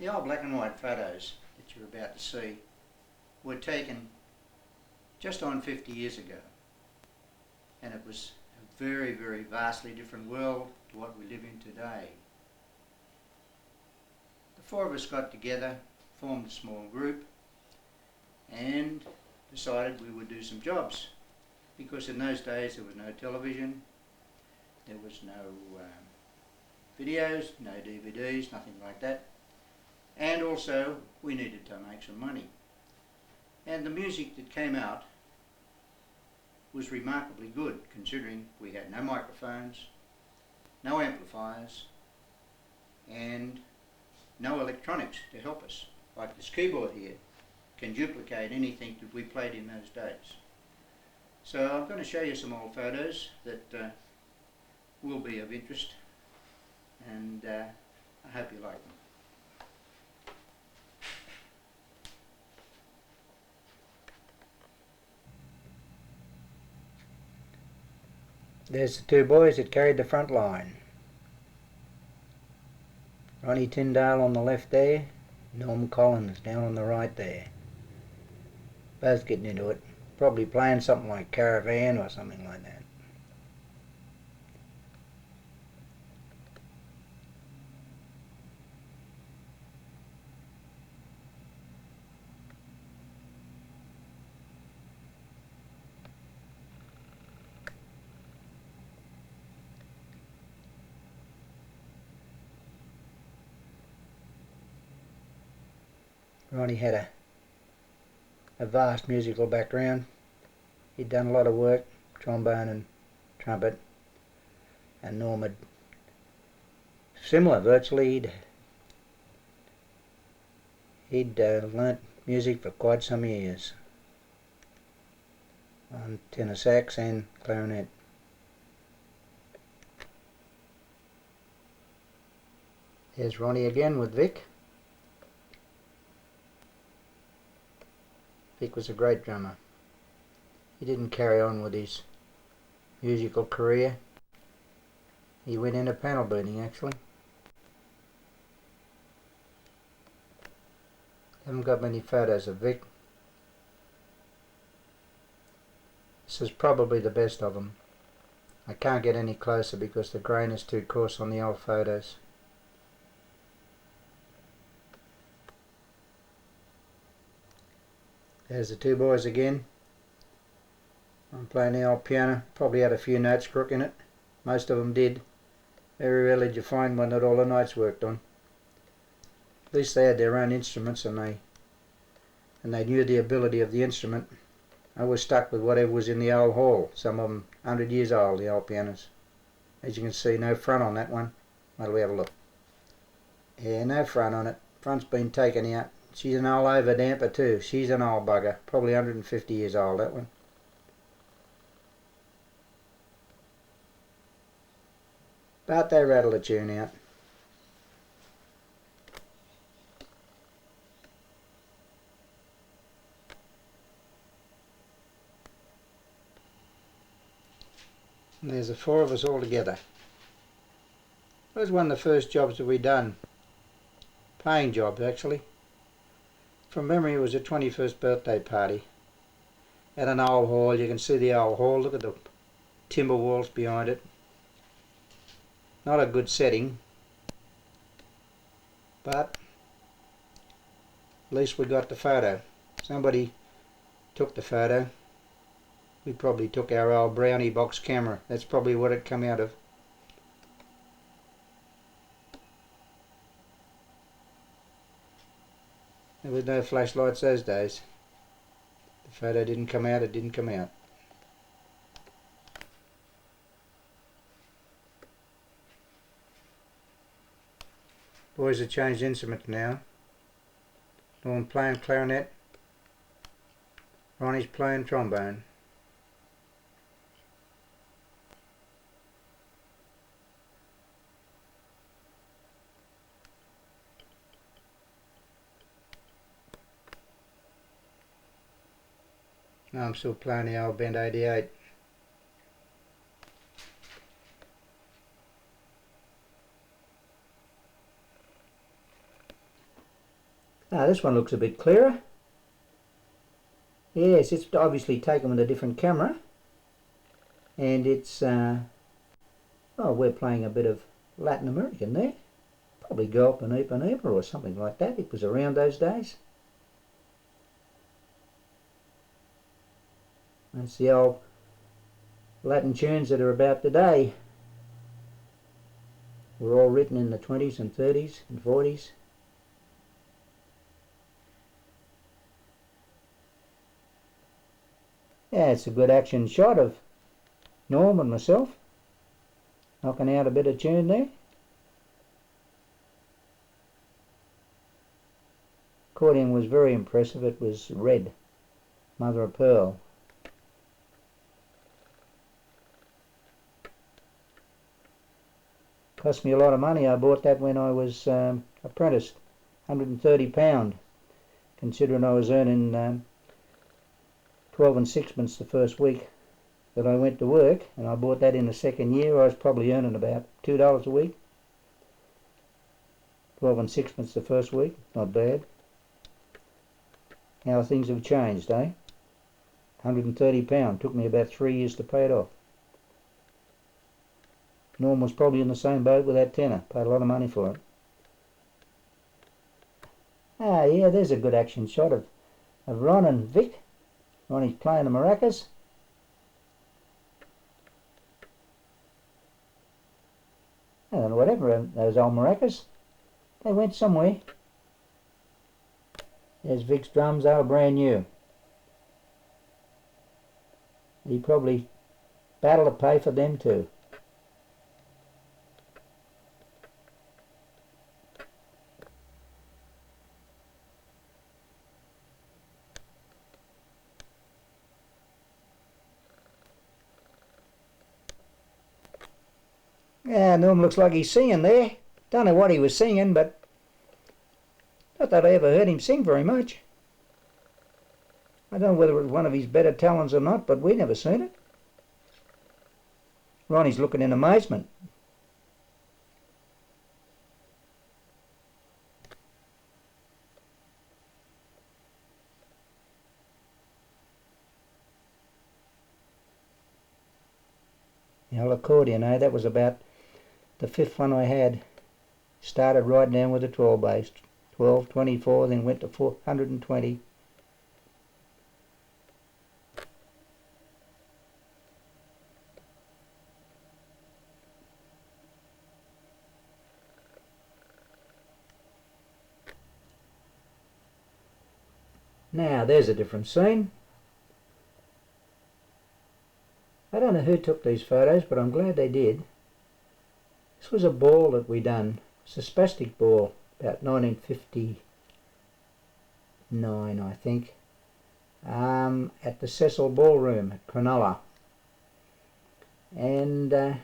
The old black and white photos that you're about to see were taken just on 50 years ago, and it was a very, very vastly different world to what we live in today. The four of us got together, formed a small group, and decided we would do some jobs, because in those days there was no television, there was no videos, no DVDs, nothing like that, and also we needed to make some money. And the music that came out was remarkably good, considering we had no microphones, no amplifiers, and no electronics to help us. Like this keyboard here can duplicate anything that we played in those days. So I'm going to show you some old photos that will be of interest, and I hope you like them. There's the two boys that carried the front line. Ronnie Tindale on the left there, Norm Collins down on the right there. Both getting into it, probably playing something like Caravan or something like that. Ronnie had a vast musical background. He'd done a lot of work, trombone and trumpet, and Norm had similar virtually. He'd learnt music for quite some years on tenor sax and clarinet. There's Ronnie again with Vic. Vic was a great drummer. He didn't carry on with his musical career. He went into panel beating actually. Haven't got many photos of Vic. This is probably the best of them. I can't get any closer because the grain is too coarse on the old photos. There's the two boys again. I'm playing the old piano. Probably had a few notes crook in it. Most of them did. Very rarely did you find one that all the notes worked on. At least they had their own instruments and they knew the ability of the instrument. I was stuck with whatever was in the old hall. Some of them 100 years old, the old pianos. As you can see, no front on that one. Well, we have a look. Yeah, no front on it. Front's been taken out. She's an old overdamper too. She's an old bugger. Probably 150 years old, that one. But they rattle a tune out. And there's the four of us all together. It was one of the first jobs that we done. Paying jobs, actually. From memory, it was a 21st birthday party at an old hall. You can see the old hall. Look at the timber walls behind it. Not a good setting, but at least we got the photo. Somebody took the photo. We probably took our old brownie box camera. That's probably what it come out of. There was no flashlights those days. The photo didn't come out, it didn't come out. Boys have changed instruments now. Norm playing clarinet. Ronnie's playing trombone. I'm still playing the old Bend 88. This one looks a bit clearer. Yes, it's obviously taken with a different camera, and it's oh, we're playing a bit of Latin American there, probably Gulp and Ipanema or something like that. It was around those days. That's the old Latin tunes that are about today. Were all written in the 20s and 30s and 40s. Yeah, it's a good action shot of Norm and myself knocking out a bit of tune there. Accordion was very impressive. It was red, mother of pearl. Cost me a lot of money. I bought that when I was apprenticed, £130, considering I was earning 12 and sixpence the first week that I went to work, and I bought that in the second year. I was probably earning about $2 a week. 12 and sixpence the first week, not bad. How things have changed, eh? £130, took me about 3 years to pay it off. Norm was probably in the same boat with that tenor, paid a lot of money for it. Ah, yeah, there's a good action shot of Ron and Vic. Ronnie's playing the maracas. I don't know whatever those old maracas. They went somewhere. There's Vic's drums, they were brand new. He probably battled to pay for them too. Yeah, Norm looks like he's singing there. Don't know what he was singing, but not that I ever heard him sing very much. I don't know whether it was one of his better talents or not, but we never seen it. Ronnie's looking in amazement. The old accordion, eh? That was about the fifth one I had. Started right down with a 12 bass. 12, 24, then went to 420. Now there's a different scene. I don't know who took these photos, but I'm glad they did. This was a ball that we done. It's a spastic ball, about 1959, I think, at the Cecil Ballroom at Cronulla. And I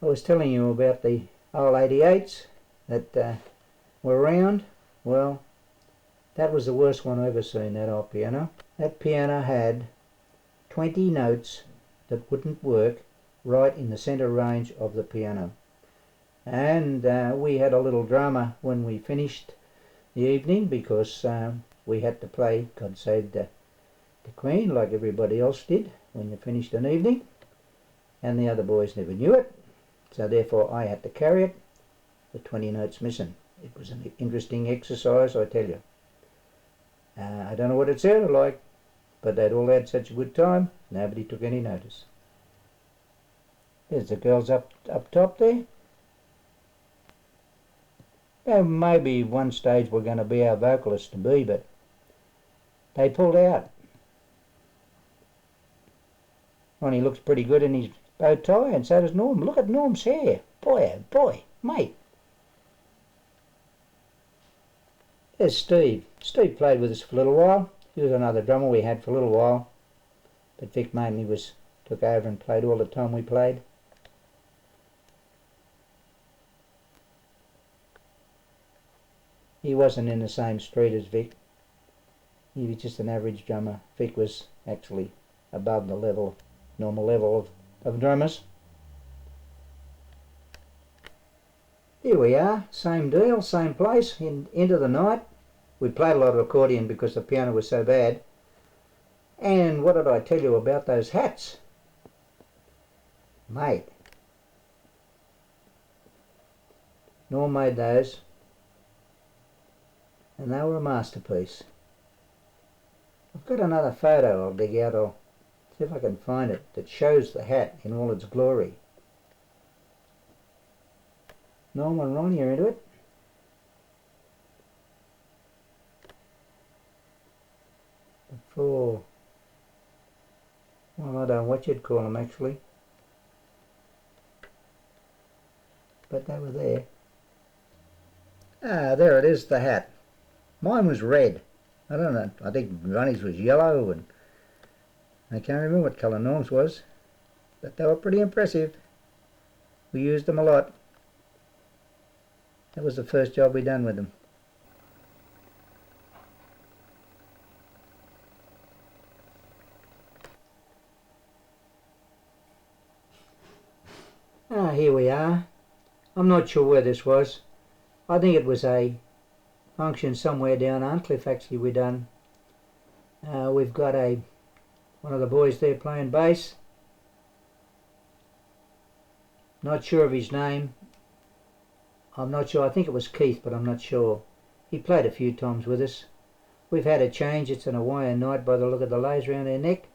was telling you about the old 88s that were around. Well, that was the worst one I've ever seen, that old piano. That piano had 20 notes that wouldn't work right in the centre range of the piano. And we had a little drama when we finished the evening, because we had to play God Save the Queen like everybody else did when you finished an evening, and the other boys never knew it, so therefore I had to carry it with 20 notes missing. It was an interesting exercise, I tell you. I don't know what it sounded like, but they'd all had such a good time, nobody took any notice. There's the girls up top there. Well, maybe one stage we're going to be our vocalists to be, but they pulled out. Ronnie looks pretty good in his bow tie, and so does Norm. Look at Norm's hair. Boy, oh boy, mate. There's Steve. Steve played with us for a little while. He was another drummer we had for a little while, but Vic mainly took over and played all the time we played. He wasn't in the same street as Vic. He was just an average drummer. Vic was actually above the normal level of drummers. Here we are, same deal, same place, into the night. We played a lot of accordion because the piano was so bad. And what did I tell you about those hats? Mate, Norm made those, and they were a masterpiece. I've got another photo I'll dig out. I'll see if I can find it, that shows the hat in all its glory. Norm and Ronnie are into it. Before, well, I don't know what you'd call them actually, but they were there. Ah, there it is, the hat. Mine was red. I don't know, I think Ronnie's was yellow, and I can't remember what colour Norm's was, but they were pretty impressive. We used them a lot. That was the first job we done with them. Ah, here we are. I'm not sure where this was. I think it was a function somewhere down Arncliffe actually we done. We've got one of the boys there playing bass. Not sure of his name. I'm not sure. I think it was Keith, but I'm not sure. He played a few times with us. We've had a change. It's an Hawaiian night by the look of the lays around their neck.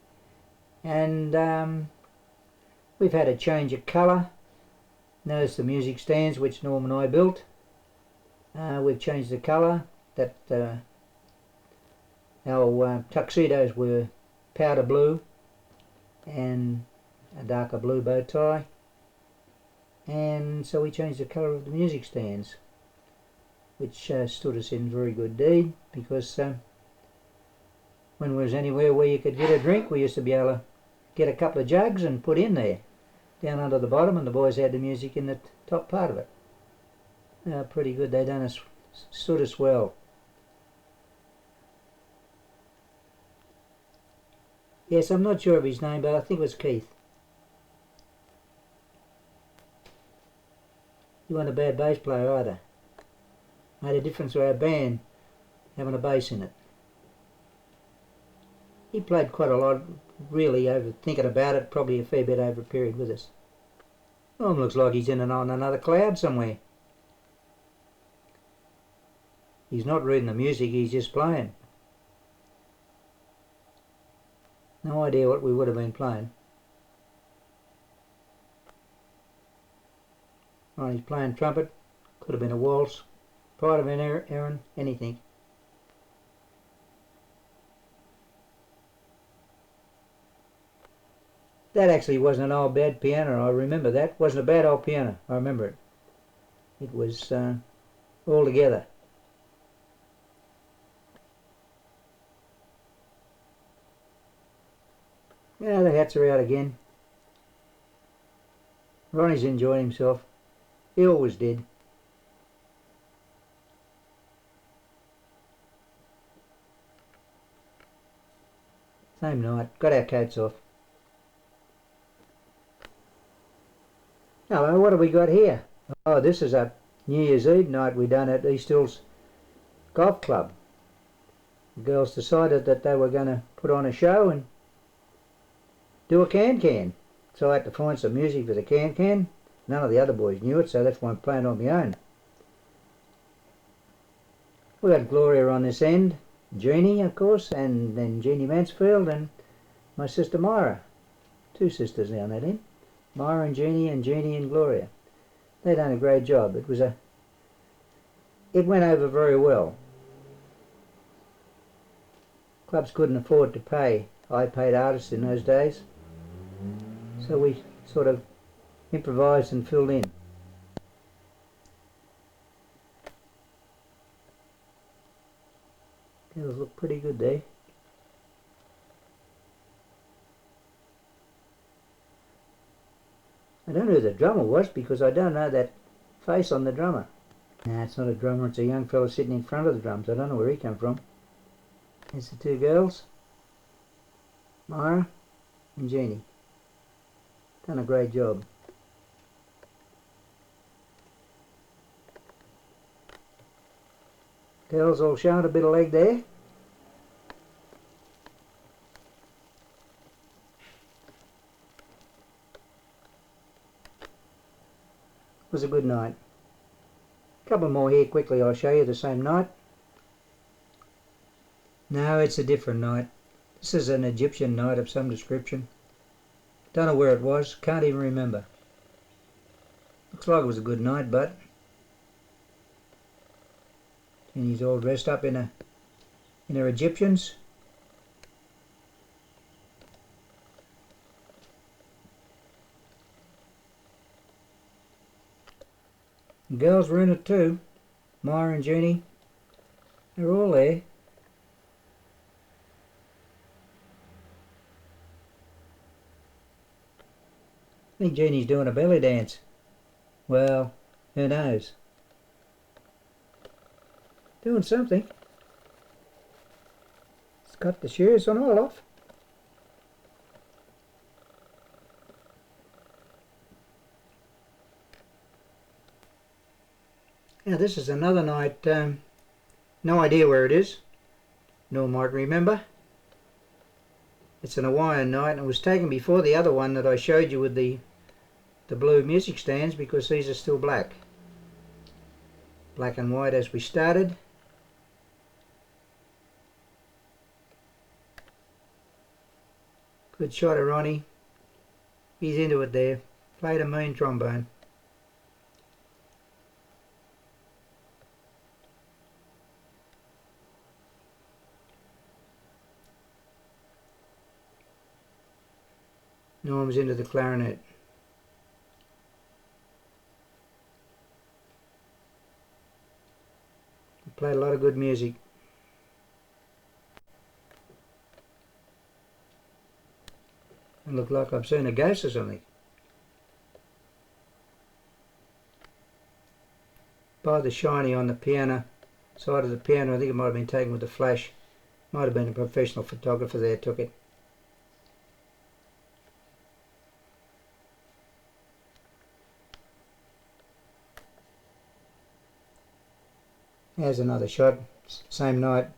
And we've had a change of colour. Notice the music stands, which Norm and I built. We've changed the colour. That our tuxedos were powder blue and a darker blue bow tie. And so we changed the colour of the music stands, which stood us in very good deed, because when we was anywhere where you could get a drink, we used to be able to get a couple of jugs and put in there, down under the bottom, and the boys had the music in the top part of it. Pretty good. They stood us well. Yes, I'm not sure of his name, but I think it was Keith. He wasn't a bad bass player either. Made a difference to our band having a bass in it. He played quite a lot, really, over thinking about it, probably a fair bit over a period with us. Norm looks like he's on another cloud somewhere. He's not reading the music, he's just playing. No idea what we would have been playing. Right, he's playing trumpet. Could have been a waltz. Pride of an Aaron, anything. That actually wasn't an old bad piano, I remember that. Wasn't a bad old piano, I remember it. It was all together. Yeah, the hats are out again. Ronnie's enjoying himself. He always did. Same night. Got our coats off. Hello, what have we got here? Oh, this is a New Year's Eve night we done at East Hills Golf Club. The girls decided that they were going to put on a show and do a can-can. So I had to find some music for the can-can. None of the other boys knew it, so that's why I'm playing on my own. We had Gloria on this end, Jeannie, of course, and then Jeannie Mansfield and my sister Myra. Two sisters now on that end. Myra and Jeannie and Gloria. They done a great job. It went over very well. Clubs couldn't afford to pay high-paid artists in those days, so we sort of improvised and filled in. Girls look pretty good there. I don't know who the drummer was because I don't know that face on the drummer. Nah, it's not a drummer, it's a young fellow sitting in front of the drums. I don't know where he came from. Here's the two girls, Myra and Jeannie. Done a great job. Tail's all showing, a bit of leg there. Was a good night. A couple more here quickly I'll show you the same night. No, it's a different night. This is an Egyptian night of some description. Don't know where it was, can't even remember. Looks like it was a good night, but... And he's all dressed up in her Egyptians. The girls were in it too. Maya and Jeannie. They're all there. I think Jeannie's doing a belly dance. Well, who knows? Doing something. It's got the shoes on all off. Now this is another night, no idea where it is, nor might remember. It's an Hawaiian night, and it was taken before the other one that I showed you with the blue music stands, because these are still black. Black and white as we started. Good shot of Ronnie. He's into it there. Played a mean trombone. Norm's into the clarinet. He played a lot of good music. It looked like I've seen a ghost or something. By the shiny on the piano, side of the piano, I think it might have been taken with a flash. Might have been a professional photographer there took it. Here's another shot, same night,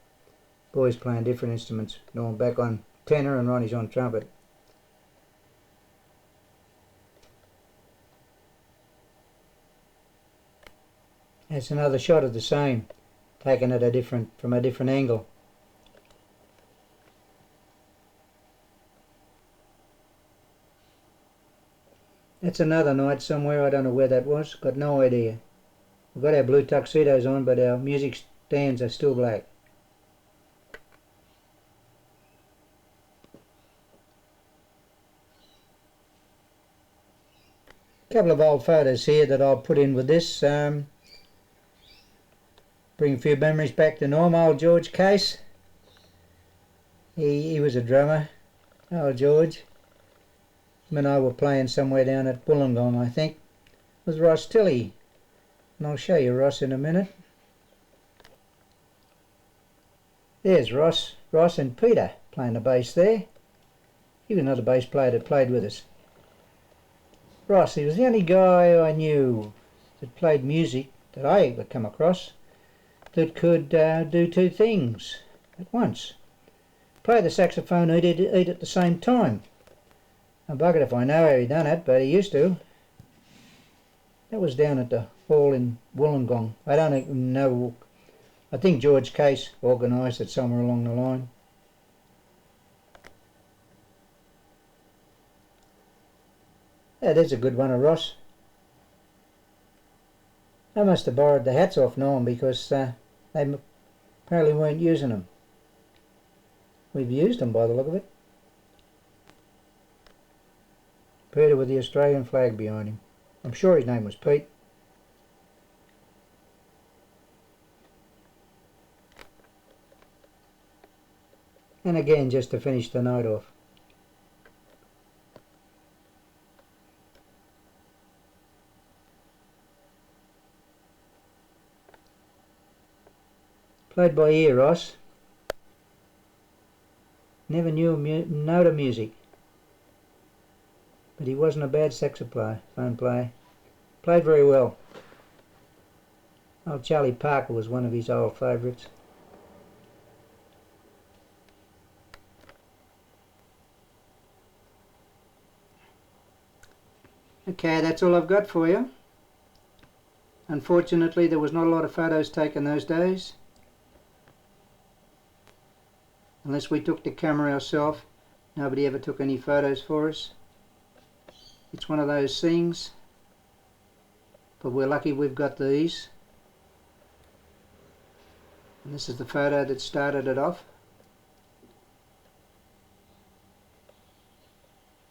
boys playing different instruments. Norm back on tenor and Ronnie's on trumpet. That's another shot of the same, taken at from a different angle. That's another night somewhere, I don't know where that was, got no idea. We've got our blue tuxedos on, but our music stands are still black. A couple of old photos here that I'll put in with this. Bring a few memories back to Norm. Old George Case. He was a drummer. Old George. Him and I were playing somewhere down at Wollongong, I think. It was Ross Tilley. And I'll show you Ross in a minute. There's Ross and Peter playing the bass there. He was another bass player that played with us. Ross, he was the only guy I knew that played music that I ever come across that could do two things at once. Play the saxophone and eat at the same time. I'm buggered if I know how he done it, but he used to. That was down at the hall in Wollongong. I don't even know. I think George Case organised it somewhere along the line. Yeah, there's a good one of Ross. I must have borrowed the hats off Norm because they apparently weren't using them. We've used them by the look of it. Peter with the Australian flag behind him. I'm sure his name was Pete. And again, just to finish the night off. Played by ear, Ross. Never knew a note of music. But he wasn't a bad saxophone player. Played very well. Old Charlie Parker was one of his old favourites. Okay, that's all I've got for you. Unfortunately, there was not a lot of photos taken those days. Unless we took the camera ourselves, nobody ever took any photos for us. It's one of those things, but we're lucky we've got these. And this is the photo that started it off.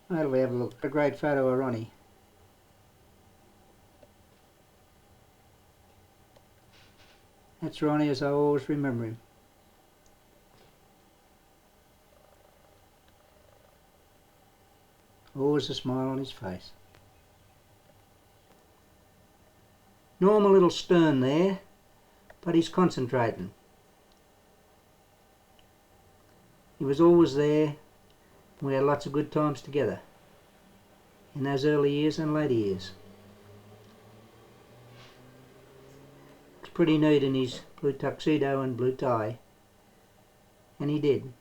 How do we have a look? A great photo of Ronnie. That's Ronnie as I always remember him. Always a smile on his face. Normal little stern there, but he's concentrating. He was always there. We had lots of good times together in those early years and later years. It's pretty neat in his blue tuxedo and blue tie, and he did.